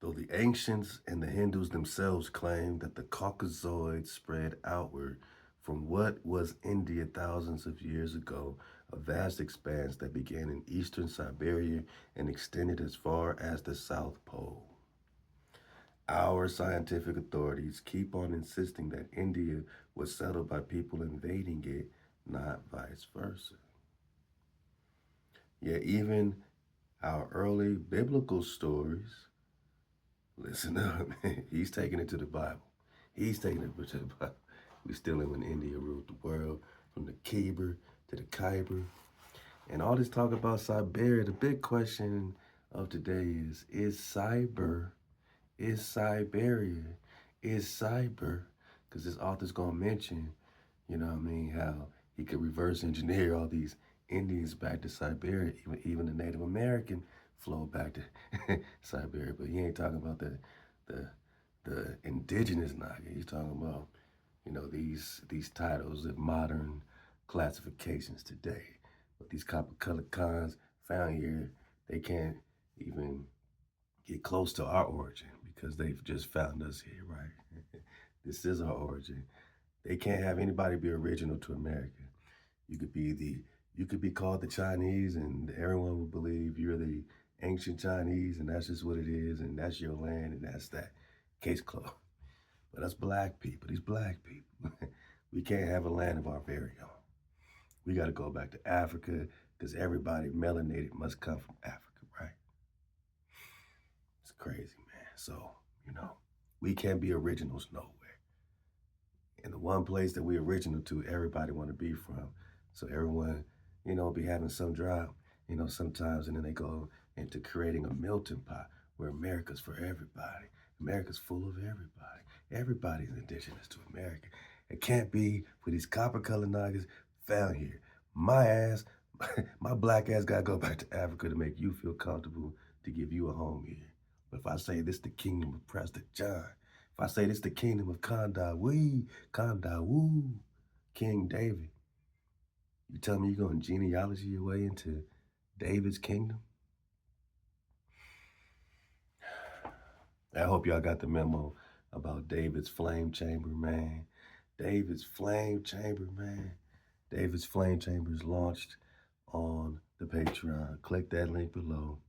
Though the ancients and the Hindus themselves claim that the Caucasoid spread outward from what was India thousands of years ago, a vast expanse that began in eastern Siberia and extended as far as the South Pole. Our scientific authorities keep on insisting that India was settled by people invading it, not vice versa. Yet even our early biblical stories, listen up, man, he's taking it to the Bible. He's taking it to the Bible. We still live when India ruled the world, from the Kheeber to the Khyber. And all this talk about Siberia, the big question of today is Cyber, is Siberia, is cyber, because this author's going to mention, you know what I mean, how he could reverse engineer all these Indians back to Siberia, even the Native American flow back to Siberia. But he ain't talking about the the indigenous Naga. He's talking about, you know, these titles of modern classifications today. But these copper-colored cons found here, they can't even get close to our origin because they've just found us here, right? This is our origin. They can't have anybody be original to America. You could be called the Chinese, and everyone would believe you're the ancient Chinese, and that's just what it is, and that's your land, and that's that. Case closed. But us black people, these black people, we can't have a land of our very own. We got to go back to Africa because everybody melanated must come from Africa, right? It's crazy, man. So, you know, we can't be originals nowhere. And the one place that we original to, everybody want to be from. So everyone, you know, be having some drive, you know, sometimes, and then they go into creating a melting pot where America's for everybody. America's full of everybody. Everybody's indigenous to America. It can't be for these copper-colored niggas found here. My ass, my black ass gotta go back to Africa to make you feel comfortable to give you a home here. But if I say this the kingdom of Prester John, if I say this the kingdom of Kandawu, King David, you tell me you're going to genealogy your way into David's kingdom? I hope y'all got the memo about David's flame chamber, man. David's flame chamber, man. David's flame chamber is launched on the Patreon. Click that link below.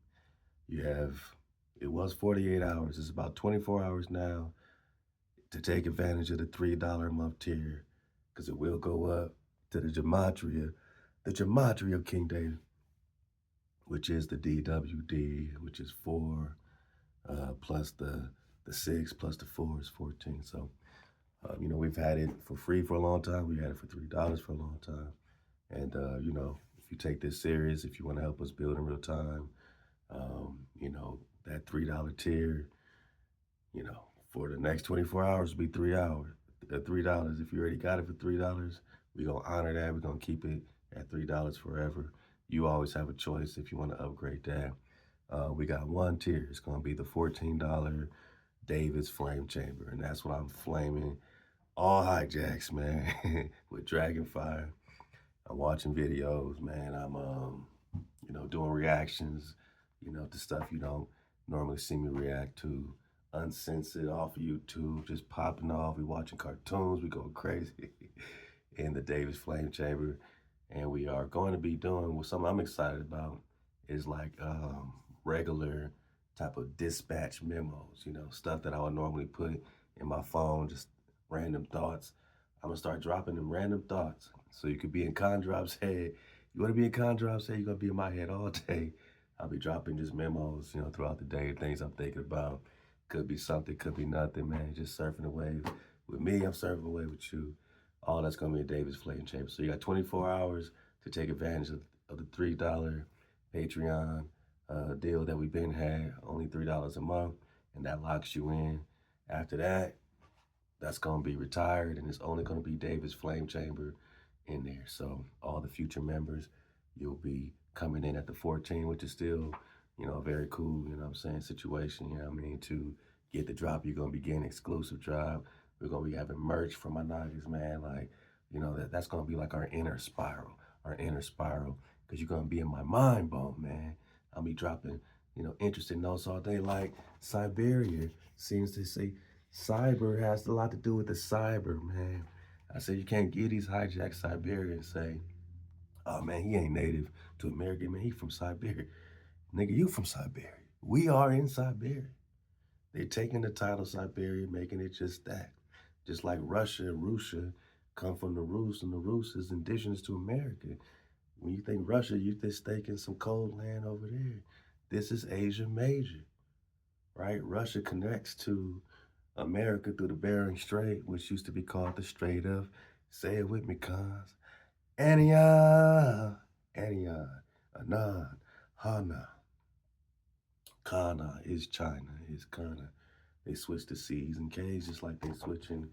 You have, it was 48 hours. It's about 24 hours now to take advantage of the $3 a month tier, because it will go up to the gematria of King David, which is the DWD, which is 4 plus the 6 plus the 4 is 14. So, you know, we've had it for free for a long time. We had it for $3 for a long time. And, you know, if you take this serious, if you want to help us build in real time, you know, that $3 tier, you know, for the next 24 hours will be 3 hours, $3. If you already got it for $3, we're going to honor that. We're going to keep it at $3 forever. You always have a choice if you want to upgrade that. We got one tier. It's going to be the $14 David's Flame Chamber. And that's what I'm flaming all hijacks, man, with Dragonfire. I'm watching videos, man. I'm, you know, doing reactions, you know, to stuff you don't normally see me react to. Uncensored off of YouTube, just popping off. We watching cartoons, we going crazy in the David's Flame Chamber. And we are going to be doing something I'm excited about is like regular type of dispatch memos, you know, stuff that I would normally put in my phone, just random thoughts. I'm gonna start dropping them random thoughts. So you could be in Condrop's head. You wanna be in Condrop's head, you're gonna be in my head all day. I'll be dropping just memos, you know, throughout the day, things I'm thinking about. Could be something, could be nothing, man. Just surfing the wave. With me, I'm surfing the wave with you. All that's gonna be in David's Flame Chamber. So you got 24 hours to take advantage of the $3 Patreon deal that we've been had, only $3 a month, and that locks you in. After that, that's gonna be retired, and it's only gonna be David's Flame Chamber in there. So all the future members, you'll be coming in at the 14, which is still, you know, a very cool, you know what I'm saying, situation, you know what I mean, to get the drop. You're gonna be getting exclusive drop. We're gonna be having merch from my niggas, man. Like, you know, that's gonna be like our inner spiral, because you're gonna be in my mind bone, man. I'll be dropping interesting notes all day. Like Siberia seems to say cyber has a lot to do with the cyber, man. I said you can't get these hijacked Siberia and say, oh man, he ain't native to America, man. He from Siberia. Nigga, you from Siberia. We are in Siberia. They're taking the title Siberia, making it just that. Just like Russia and Russia come from the Rus, and the Rus is indigenous to America. When you think Russia, you just thinking some cold land over there. This is Asia Major, right? Russia connects to America through the Bering Strait, which used to be called the Strait of, say it with me, cons, Ania, Ania, Anan, Hana. Kana is China, is Kana. They switch the C's and K's just like they switching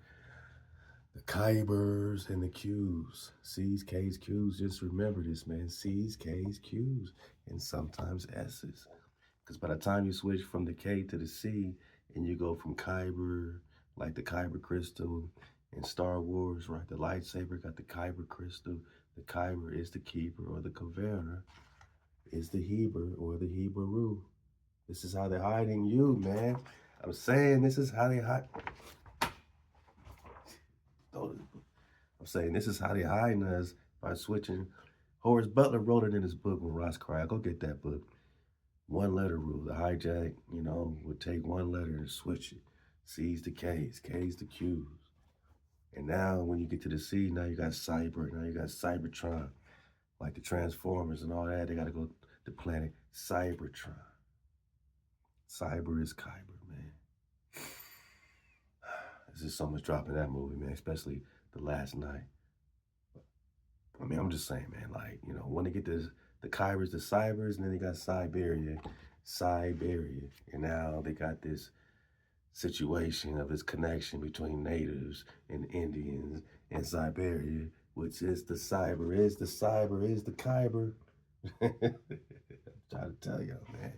the Khybers and the Q's. C's, K's, Q's. Just remember this, man. C's, K's, Q's, and sometimes S's. Because by the time you switch from the K to the C and you go from Khyber, like the Khyber crystal in Star Wars, right? The lightsaber got the Khyber crystal. The Khyber is the Kheeber, or the Quivira is the Heber or the Hebrew. This is how they're hiding you, man. I'm saying this is how they hide. I'm saying this is how they hiding us by switching. Horace Butler wrote it in his book when Ross cried. Go get that book. One letter rule. The hijack, would take one letter and switch it. C's to K's, K's to Q's. And now when you get to the C, now you got cyber, now you got Cybertron. Like the Transformers and all that, they got to go to planet Cybertron. Cyber is Khyber, man. There's just so much drop in that movie, man, especially the last night. I mean, I'm just saying, man, like, when they get the Khybers, the Cybers, and then they got Siberia, and now they got this situation of this connection between natives and Indians and Siberia, which is the cyber, is the Khyber. I'm trying to tell y'all, man.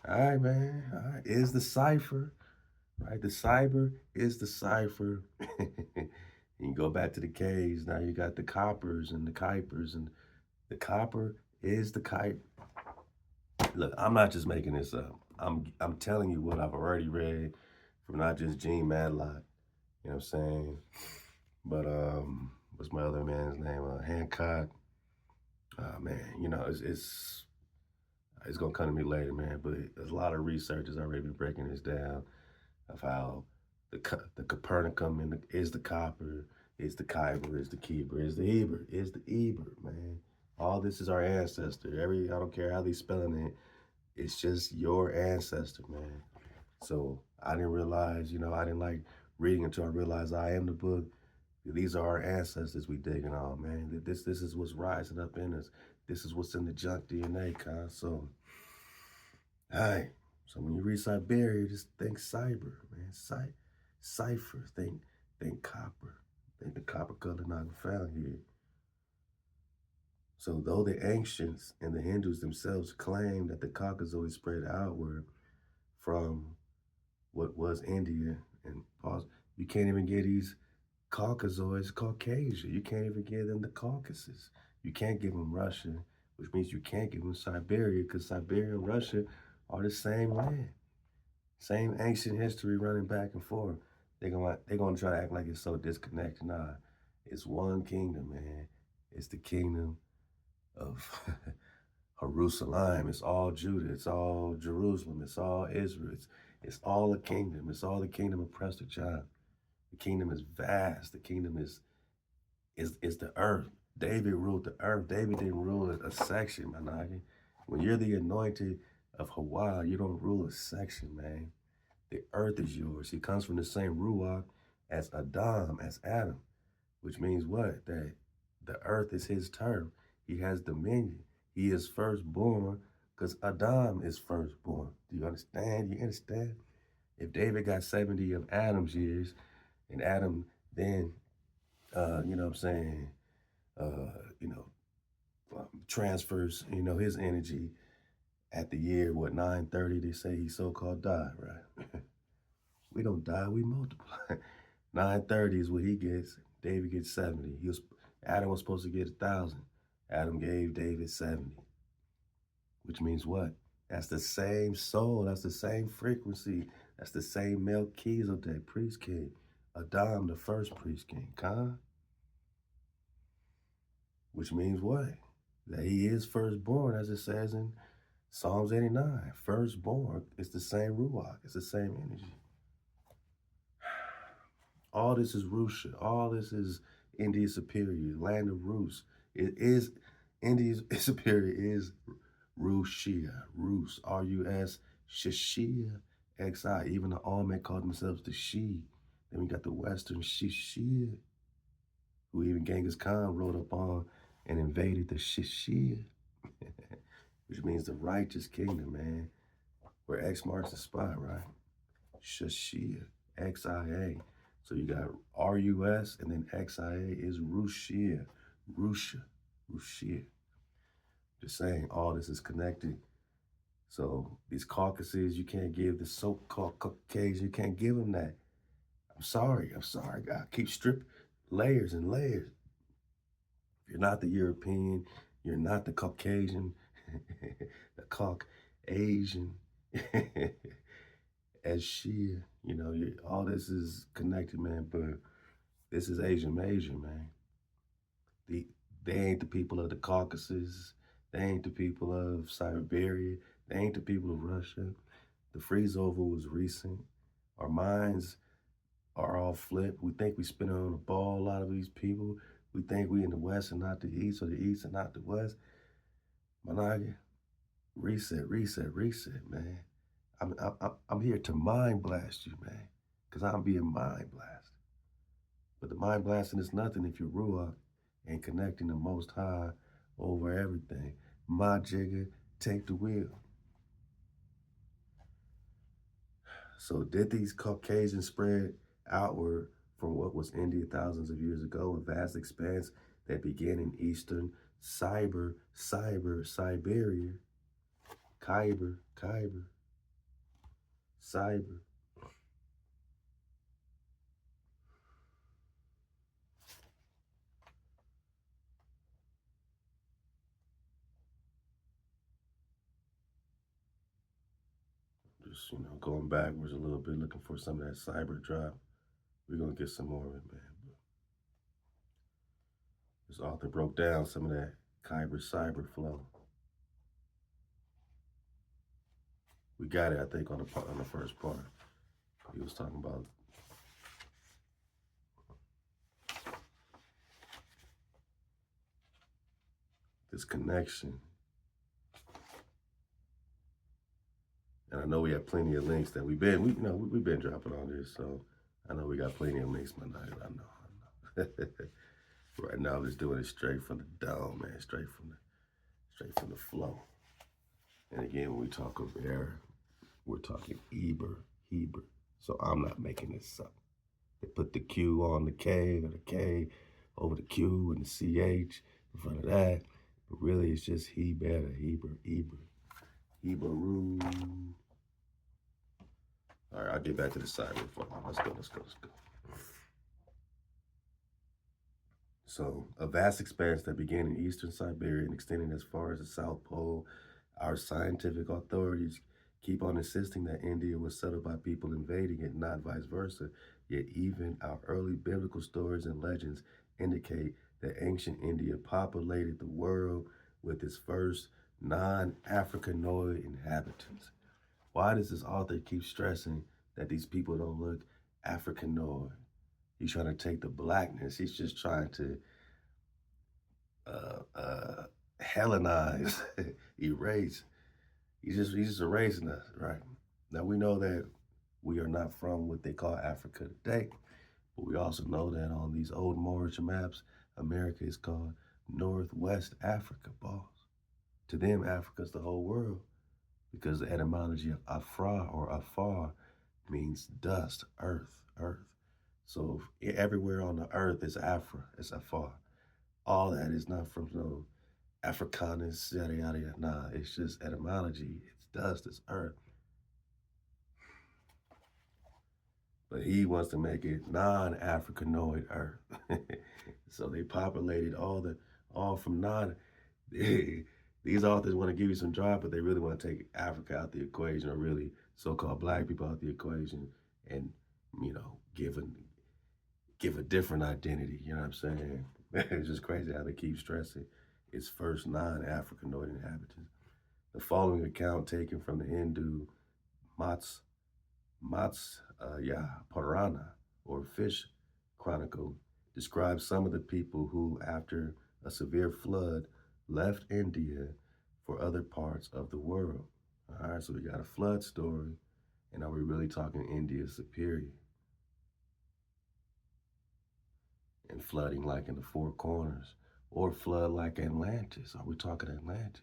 All right, man. All right. Is the cipher, right? The cyber is the cipher. You can go back to the caves. Now you got the coppers and the Kuipers, and the copper is the Kuiper. Look, I'm not just making this up. I'm telling you what I've already read from not just Gene Matlock, you know what I'm saying? But what's my other man's name? Hancock. Man, it's gonna come to me later, man. But there's a lot of researchers already been breaking this down of how the Copernicum is the copper, is the Khyber, is the Kheeber, is the Heber, is the Eber, man. All this is our ancestor. I don't care how they spelling it. It's just your ancestor, man. So I didn't realize, I didn't like reading until I realized I am the book. These are our ancestors we digging on, man. This is what's rising up in us. This is what's in the junk DNA, con. So, all right. So when you read Siberia, just think cyber, man. Cipher. Think copper. Think the copper color not found here. So though the ancients and the Hindus themselves claim that the Caucasoid spread outward from what was India and pause, you can't even get these Caucasoids Caucasia. You can't even give them the Caucasus. You can't give them Russia, which means you can't give them Siberia, because Siberia and Russia are the same land. Same ancient history running back and forth. They're gonna try to act like it's so disconnected. Nah, it's one kingdom, man. It's the kingdom of Jerusalem. It's all Judah. It's all Jerusalem. It's all Israel. It's all a kingdom. It's all the kingdom of Prester John. The kingdom is vast. The kingdom is the earth. David ruled the earth. David didn't rule a section, man. When you're the anointed of HaWah, you don't rule a section, man. The earth is yours. He comes from the same Ruach as Adam, as Adam, which means what? That the earth is his term. He has dominion. He is firstborn because Adam is firstborn. Do you understand? You understand? If David got 70 of Adam's years, and Adam then, transfers, his energy at the year, 930, they say he so-called died, right? We don't die, we multiply. 930 is what he gets. David gets 70. Adam was supposed to get 1,000. Adam gave David 70. Which means what? That's the same soul. That's the same frequency. That's the same Melchizedek, priest king. Adam, the first priest king. Khan, which means what? That he is firstborn, as it says in Psalms 89. Firstborn. It's the same Ruach. It's the same energy. All this is Rusha. All this is India Superior, land of Rus. It is India Superior is Rushia, Rus, R-U-S, Shishia, X-I. Even the Almec called themselves the Shi. Then we got the Western Shishia, who even Genghis Khan rode up on and invaded the Shishia, which means the righteous kingdom, man, where X marks the spot, right? Shishia, X-I-A. So you got R-U-S, and then X-I-A is Rushia, Rusha, Rushia. Just saying, all this is connected. So these Caucasus, you can't give the so-called Caucasians, you can't give them that. I'm sorry. I keep stripping layers and layers. If you're not the European, you're not the Caucasian, the Caucasian, as she, all this is connected, man, but this is Asian major, man. They ain't the people of the Caucasus. They ain't the people of Siberia. They ain't the people of Russia. The freeze over was recent. Our minds are all flipped. We think we spinning on a ball, a lot of these people. We think we in the West and not the East, or the East and not the West. Managa, reset, man. I'm here to mind blast you, man, because I'm being mind blasted. But the mind blasting is nothing if you're Ruach and connecting the Most High over everything. My jigger, take the wheel. So did these Caucasians spread outward from what was India thousands of years ago, a vast expanse that began in eastern Siberia, Khyber, Cyber. Just, going backwards a little bit, looking for some of that cyber drop. We're going to get some more of it, man. But this author broke down some of that Khyber cyber flow. We got it, I think, on the first part. He was talking about this connection. And I know we have plenty of links that we've been dropping on this, so I know we got plenty of links, man. I know. Right now, I'm just doing it straight from the dome, man. Straight from the flow. And again, when we talk of error, we're talking Kheeber. So I'm not making this up. They put the Q on the K, or the K over the Q and the CH in front of that. But really, it's just Heber. Hebrew. All right, I'll get back to the cyber. Let's go. So, a vast expanse that began in eastern Siberia and extending as far as the South Pole. Our scientific authorities keep on insisting that India was settled by people invading it, not vice versa. Yet even our early biblical stories and legends indicate that ancient India populated the world with its first non-Africanoid inhabitants. Why does this author keep stressing that these people don't look Africanoid? He's trying to take the blackness. He's just trying to Hellenize, erase. He's just erasing us, right? Now we know that we are not from what they call Africa today, but we also know that on these old Moorish maps, America is called Northwest Africa, boss. To them, Africa's the whole world, because the etymology of Afra or Afar means dust, earth. So everywhere on the earth is Afra, it's Afar. All that is not from no Africanus, yada, yada, yada. Nah, it's just etymology. It's dust, it's earth. But he wants to make it non-Africanoid earth. So they populated all from non, These authors want to give you some drive, but they really want to take Africa out the equation, or really so-called black people out the equation, and give a different identity. You know what I'm saying? It's just crazy how they keep stressing its first non-Africanoid inhabitants. The following account, taken from the Hindu Purana, or Fish Chronicle, describes some of the people who, after a severe flood, left India for other parts of the world. All right, so we got a flood story, and are we really talking India superior? And flooding like in the Four Corners, or flood like Atlantis? Are we talking Atlantis?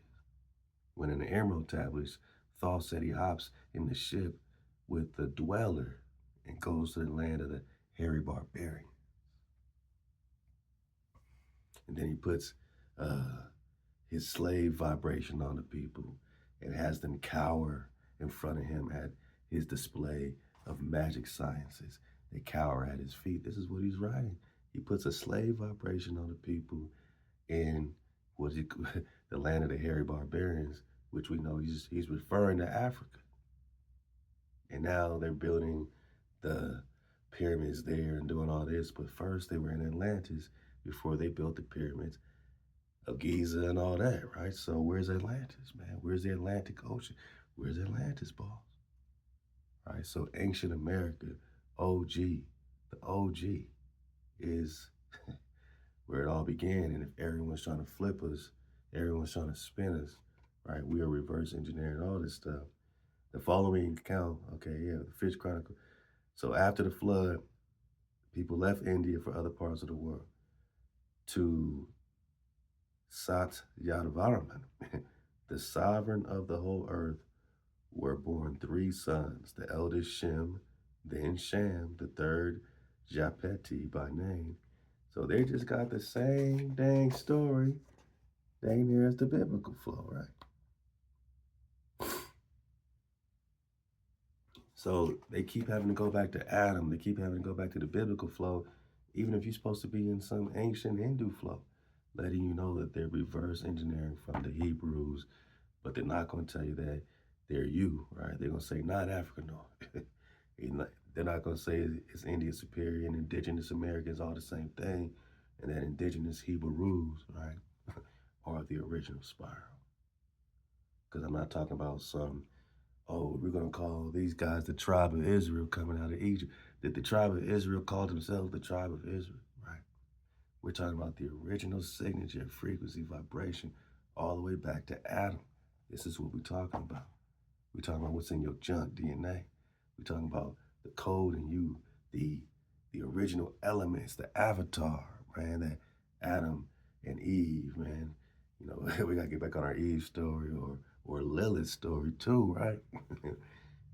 When in the Emerald Tablets, Thoth said he hops in the ship with the Dweller and goes to the land of the hairy barbarian. And then he puts his slave vibration on the people and has them cower in front of him at his display of magic sciences. They cower at his feet. This is what he's writing. He puts a slave vibration on the people in the land of the hairy barbarians, which we know he's referring to Africa. And now they're building the pyramids there and doing all this. But first they were in Atlantis before they built the pyramids of Giza and all that, right? So where's Atlantis, man? Where's the Atlantic Ocean? Where's Atlantis, boss? All right, so ancient America, OG, the OG is where it all began. And if everyone's trying to flip us, everyone's trying to spin us, right? We are reverse engineering all this stuff. The following account, the Fish Chronicle. So after the flood, people left India for other parts of the world. To Satyavaraman, the sovereign of the whole earth, were born 3 sons. The eldest Shem, then Sham, the third Japeti by name. So they just got the same dang story, dang near as the biblical flow, right? So they keep having to go back to Adam. They keep having to go back to the biblical flow, even if you're supposed to be in some ancient Hindu flow, letting you know that they're reverse engineering from the Hebrews, but they're not going to tell you that they're you, right? They're going to say not Africanoid. They're not going to say it's India superior and indigenous Americans all the same thing, and that indigenous Hebrews, right, are the original spiral. Because I'm not talking about some, we're going to call these guys the tribe of Israel coming out of Egypt. Did the tribe of Israel call themselves the tribe of Israel, right? We're talking about the original signature, frequency, vibration, all the way back to Adam. This is what we're talking about. We're talking about what's in your junk DNA. We're talking about the code in you, the original elements, the avatar, man, that Adam and Eve, man. We got to get back on our Eve story or Lilith's story too, right?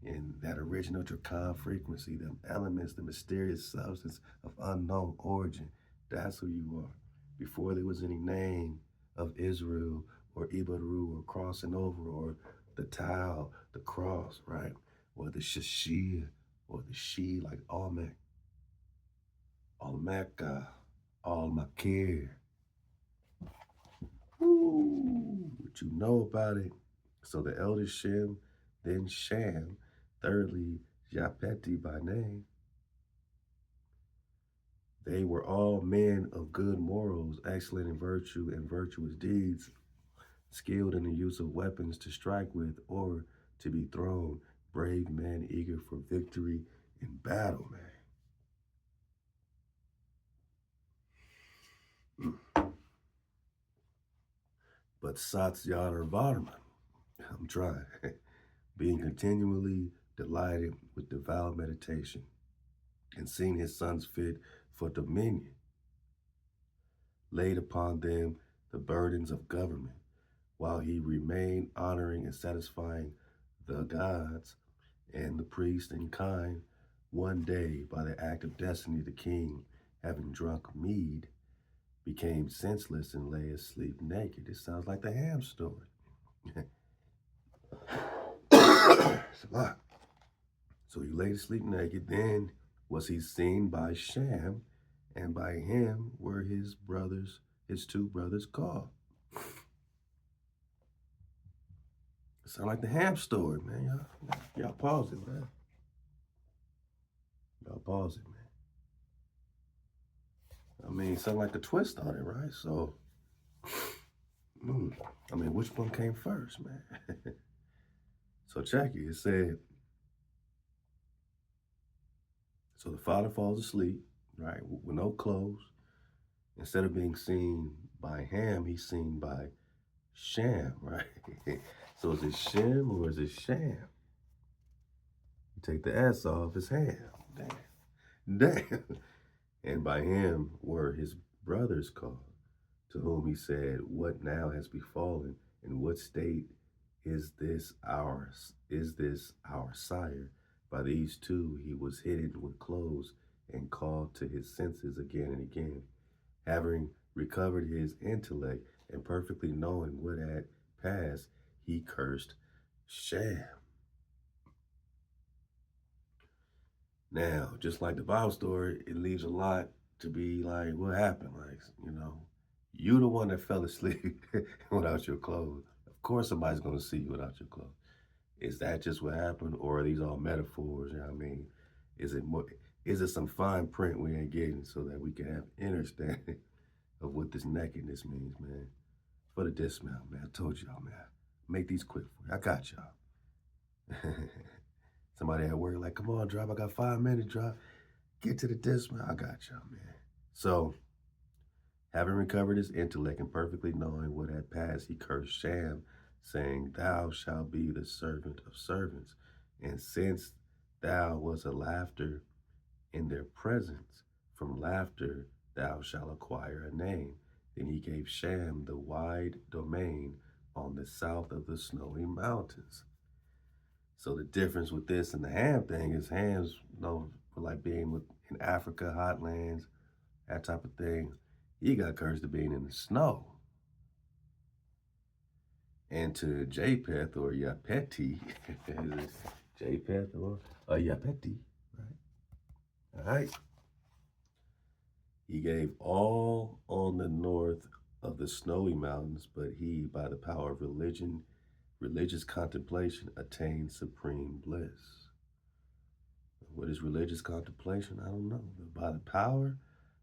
And that original Dracan frequency, them elements, the mysterious substance of unknown origin. That's who you are. Before there was any name of Israel or Ibaru or crossing over or the Tau, the cross, right? Or the Shashir or the She, like Almec, Almecca, Almakir. What you know about it. So the eldest Shem, then Sham, thirdly Japeti by name. They were all men of good morals, excellent in virtue and virtuous deeds, skilled in the use of weapons to strike with or to be thrown, brave men eager for victory in battle, man. But Satyavaraman, I'm trying, being continually delighted with devout meditation and seeing his sons fit for dominion, laid upon them the burdens of government, while he remained honoring and satisfying the gods and the priest in kind. One day, by the act of destiny, the king, having drunk mead, became senseless and lay asleep naked. This sounds like the Ham story. It's a lot. So he lay asleep naked. Then was he seen by Sham, and by him were his 2 brothers called. sound like the Ham story, man. Y'all pause it, man. Y'all pause it, man. I mean, it sound like a twist on it, right? So, I mean, which one came first, man? So check it. It said, so the father falls asleep, right, with no clothes. Instead of being seen by Ham, he's seen by Sham, right? So is it Shem or is it Sham? You take the S off, it's Ham. Damn. And by him were his brothers called, to whom he said, what now has befallen? In what state is this our sire? By these two he was hidden with clothes and called to his senses again and again. Having recovered his intellect and perfectly knowing what had passed, he cursed Sham. Now, just like the Bible story, it leaves a lot to be like, what happened? Like, you the one that fell asleep without your clothes. Of course somebody's going to see you without your clothes. Is that just what happened, or are these all metaphors? You know what I mean? Is it some fine print we ain't getting so that we can have understanding of what this nakedness means, man? For the dismount, man. I told y'all, man. Make these quick for you. I got y'all. Somebody at work like, come on, Drop. I got 5 minutes, Drop. Get to the dismount. I got y'all, man. So, having recovered his intellect and perfectly knowing what had passed, he cursed Sham, saying, thou shalt be the servant of servants. And since thou was a laughter in their presence, from laughter thou shalt acquire a name. Then he gave Sham the wide domain on the south of the snowy mountains. So the difference with this and the Ham thing is Ham's known for like being in Africa, hot lands, that type of thing. He got cursed to being in the snow. And to Japheth or Yapeti, Japheth or Yapeti, right? All right. He gave all on the north of the snowy mountains, but he, by the power of religious contemplation, attained supreme bliss. What is religious contemplation? I don't know. But by the power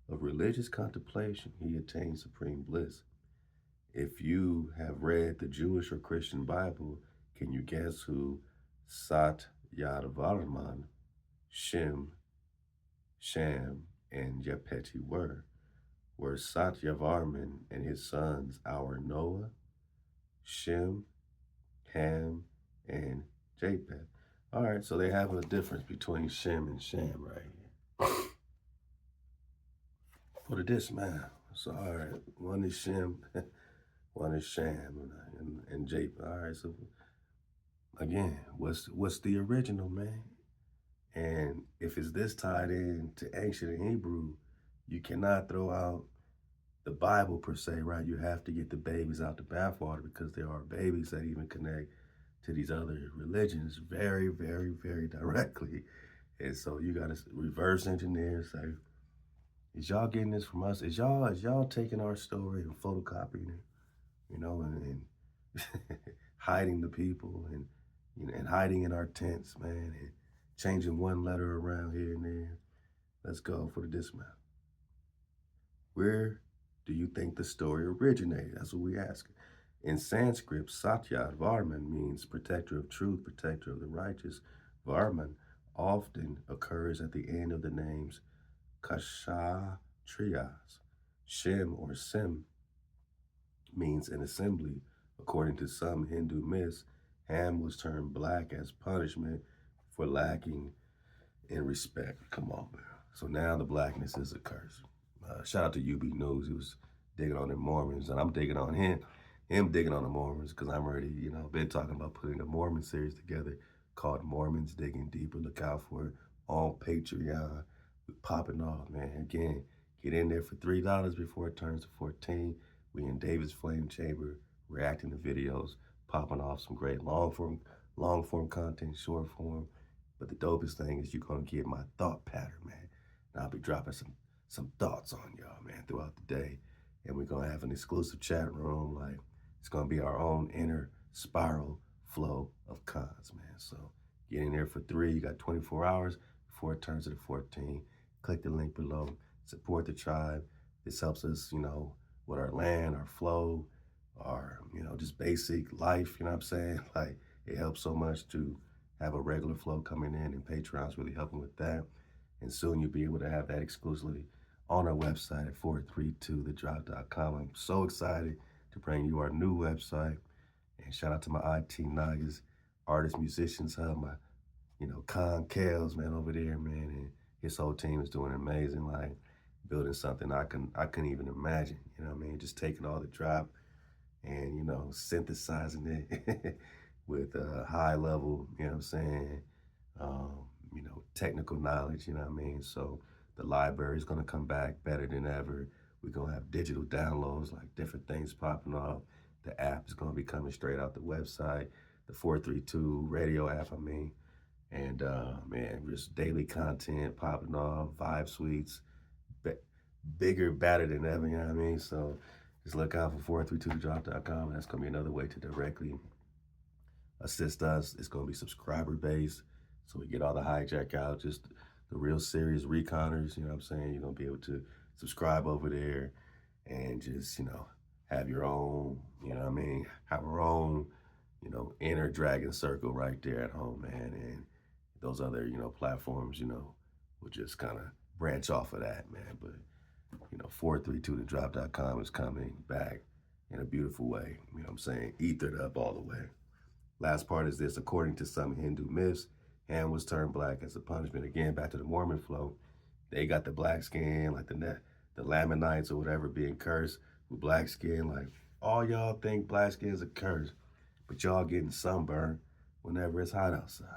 of religious contemplation, he attained supreme bliss. If you have read the Jewish or Christian Bible, can you guess who Sat Yadvarman, Shem, Sham, and Yapeti were? Were Sat Yavarman and his sons our Noah, Shem, Ham, and Japheth? All right, so they have a difference between Shem and Sham right here. For the dismount. So, all right, one is Shem, one is Sham, and Japheth. All right, so again, what's the original, man? And if it's this tied in to ancient Hebrew, you cannot throw out the Bible per se, right? You have to get the babies out the bathwater because there are babies that even connect to these other religions very, very, very directly. And so you got to reverse engineer, say, is y'all getting this from us? Is y'all taking our story and photocopying it, and hiding the people and hiding in our tents, man, and changing one letter around here and there? Let's go for the dismount. Where do you think the story originated? That's what we ask. In Sanskrit, Satya Varman means protector of truth, protector of the righteous. Varman often occurs at the end of the names Kshatriyas. Shem or Sim means an assembly. According to some Hindu myths, Ham was turned black as punishment for lacking in respect. Come on, man. So now the blackness is a curse. Shout out to UB News. He was digging on the Mormons, and I'm digging on him digging on the Mormons, because I'm already, been talking about putting a Mormon series together called Mormons Digging Deeper. Look out for it on Patreon. We're popping off, man. Again, get in there for $3 before it turns to 14. We in David's Flame Chamber, reacting to videos, popping off some great long form content, short form. But the dopest thing is you're gonna get my thought pattern, man. And I'll be dropping some thoughts on y'all, man, throughout the day. And we're gonna have an exclusive chat room. Like, it's gonna be our own inner spiral flow of cons, man. So get in there for 3. You got 24 hours before it turns to the 14. Click the link below. Support the tribe. This helps us, with our land, our flow, our, just basic life, you know what I'm saying? Like, it helps so much to have a regular flow coming in, and Patreon's really helping with that. And soon you'll be able to have that exclusively on our website at 432thedrop.com. I'm so excited to bring you our new website. And shout out to my IT Nagas, artists, musicians hub, my, Con Kales, man, over there, man. And his whole team is doing amazing, like building something I couldn't even imagine, just taking all the drop and, synthesizing it with high level, technical knowledge, So the library is going to come back better than ever. We're going to have digital downloads, like different things popping off. The app is going to be coming straight out the website, the 432 radio app, And, man, just daily content popping off, vibe suites, bigger, badder than ever, you know what I mean? So just look out for 432thedrop.com. That's going to be another way to directly assist us. It's going to be subscriber-based, so we get all the hijack out, just the real serious reconners, You're going to be able to subscribe over there and just, have your own, have our own, inner dragon circle right there at home, man. And those other, platforms, will just kind of branch off of that, man. But, 432thedrop.com is coming back in a beautiful way, ethered up all the way. Last part is this: according to some Hindu myths, Ham was turned black as a punishment. Again, back to the Mormon flow. They got the black skin, like the Lamanites or whatever, being cursed with black skin. Like, all y'all think black skin is a curse, but y'all getting sunburned whenever it's hot outside.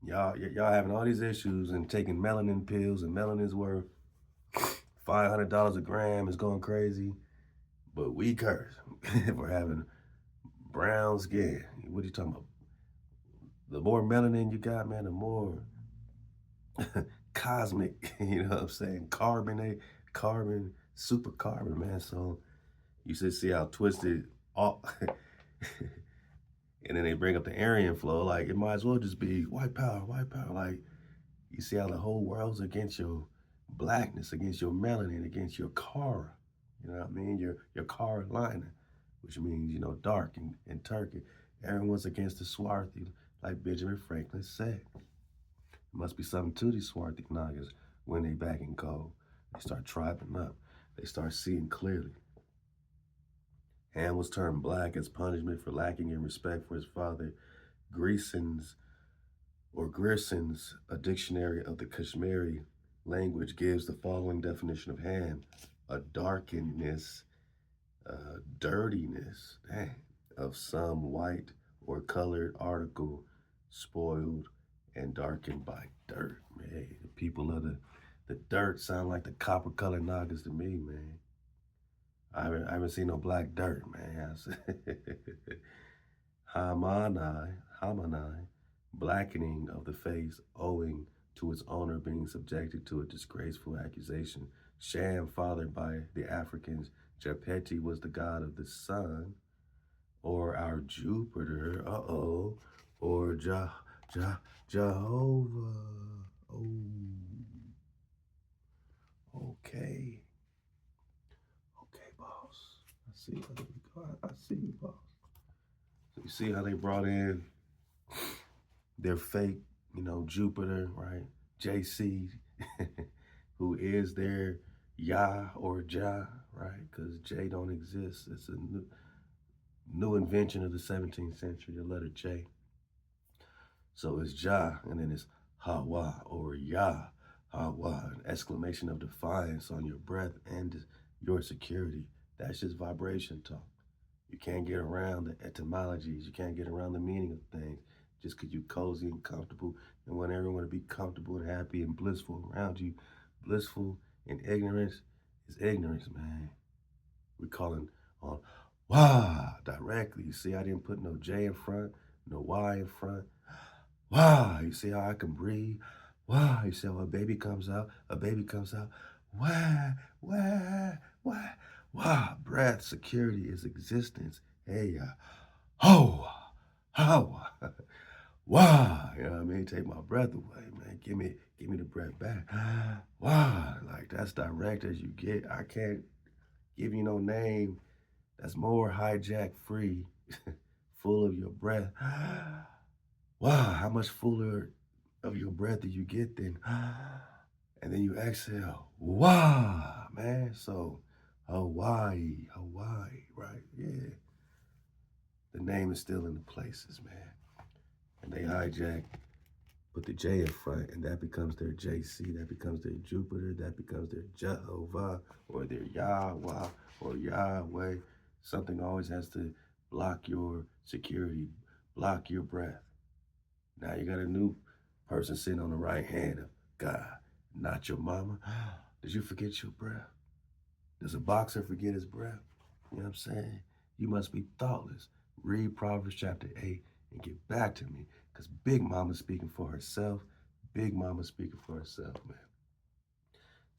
Y'all having all these issues and taking melanin pills, and melanin's worth $500 a gram, is going crazy. But we curse for having brown skin. What are you talking about? The more melanin you got, man, the more cosmic, carbon, super carbon, man. So you should see how twisted all and then they bring up the Aryan flow, like it might as well just be white power. Like, you see how the whole world's against your blackness, against your melanin, against your Kara. You know what I mean? Your Carolina, which means, dark in Turkey. Everyone's against the Swarthy, like Benjamin Franklin said. Must be something to these Swarthy Nagas when they back in cold. They start tribing up. They start seeing clearly. Ham was turned black as punishment for lacking in respect for his father. Grierson's, a dictionary of the Kashmiri language, gives the following definition of Ham: a darkness, dirtiness, of some white or colored article, spoiled and darkened by dirt. Man, the people of the dirt sound like the copper-colored Nagas to me, man. I haven't seen no black dirt, man. Hamanai, blackening of the face owing to its owner being subjected to a disgraceful accusation. Sham, fathered by the Africans. Japeti was the god of the sun, or our Jupiter, or Jehovah. Oh, okay. I see you, boss. So you see how they brought in their fake, Jupiter, right? JC, who is their Yah or Jah, right? Because J don't exist. It's a new invention of the 17th century, the letter J. So it's Jah, and then it's HaWah or Yah, HaWah, an exclamation of defiance on your breath and your security. That's just vibration talk. You can't get around the etymologies. You can't get around the meaning of things just because you're cozy and comfortable and want everyone to be comfortable and happy and blissful around you. Blissful and ignorance is ignorance, man. We're calling on Wah directly. You see, I didn't put no J in front, no Y in front. Wah, you see how I can breathe? Wah, you see how a baby comes out? Wah, wah, wah. Wow, breath, security is existence. Hey, HaLal HaWah. Wow, you know what I mean? Take my breath away, man. Give me the breath back. Wow, like that's direct as you get. I can't give you no name that's more hijack free, full of your breath. Wow, how much fuller of your breath do you get then? And then you exhale. Wow, man. So Hawaii, right? Yeah. The name is still in the places, man. And they hijack, put the J in front, and that becomes their JC, that becomes their Jupiter, that becomes their Jehovah, or their Yahweh, or Yahweh. Something always has to block your security, block your breath. Now you got a new person sitting on the right hand of God, not your mama. Did you forget your breath? Does a boxer forget his breath? You know what I'm saying? You must be thoughtless. Read Proverbs chapter 8 and get back to me, because Big Mama's speaking for herself. Big Mama's speaking for herself, man.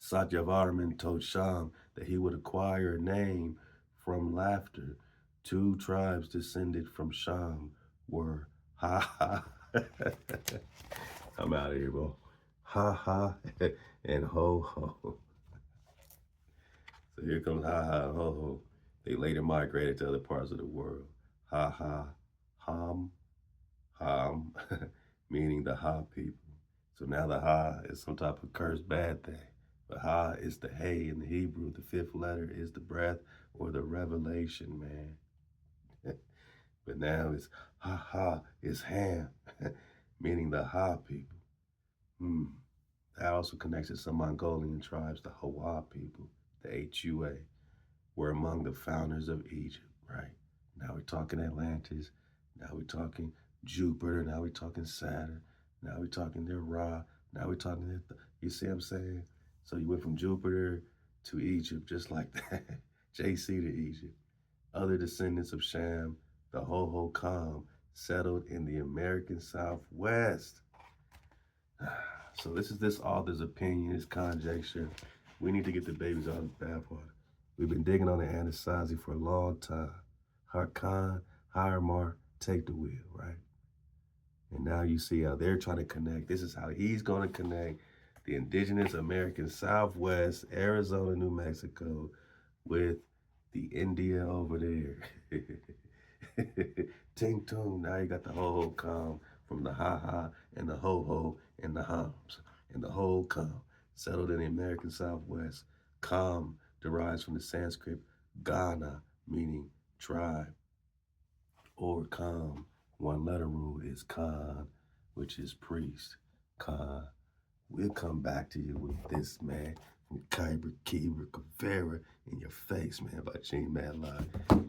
Satyavarman told Sham that he would acquire a name from laughter. 2 tribes descended from Sham were Ha Ha. I'm out of here, bro. Ha Ha and Ho Ho. So here comes Ha Ha and Ho Ho. They later migrated to other parts of the world. Ha Ha, Ham, meaning the Ha people. So now the Ha is some type of cursed bad thing. But Ha is the Hey in the Hebrew. The 5th letter is the breath or the revelation, man. But now it's Ha Ha is Ham, meaning the Ha people. That also connects to some Mongolian tribes, the HaWah people, the HUA, were among the founders of Egypt, right? Now we're talking Atlantis. Now we're talking Jupiter. Now we're talking Saturn. Now we're talking their Ra. Now we're talking their, you see what I'm saying? So you went from Jupiter to Egypt just like that. JC to Egypt. Other descendants of Shem, the Ho-Ho-Kam, settled in the American Southwest. So this is this author's opinion, his conjecture. We need to get the babies out of the bathwater. We've been digging on the Anasazi for a long time. Harkan, Hiremar, take the wheel, right? And now you see how they're trying to connect. This is how he's going to connect the indigenous American Southwest, Arizona, New Mexico, with the India over there. Ting Tung, now you got the Ho-Ho-Kam from the Ha-Ha and the Ho-Ho and the Hums and the Ho-Kam settled in the American Southwest. Kam derives from the Sanskrit Ghana, meaning tribe, or Kam. 1-letter rule is Khan, which is priest. Khan. We'll come back to you with this, man, from Khyber, Kheeber, Quivira in your face, man, by Gene Matlock.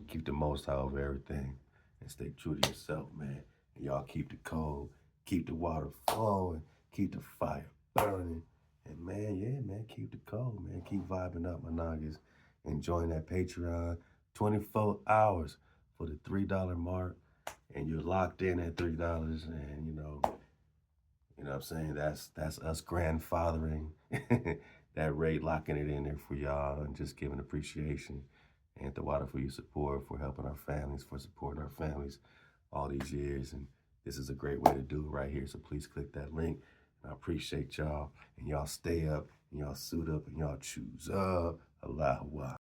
Keep the most out of everything and stay true to yourself, man. And y'all keep the cold, keep the water flowing, keep the fire burning. And man, yeah, man, keep the cold, man. Keep vibing up, my niggas. And join that Patreon. 24 hours for the $3 mark. And you're locked in at $3. And, you know what I'm saying? That's us grandfathering that rate, locking it in there for y'all and just giving appreciation. And the water for your support, for helping our families, for supporting our families all these years. And this is a great way to do it right here. So please click that link. And I appreciate y'all. And y'all stay up, and y'all suit up, and y'all choose up. Halal HaWah.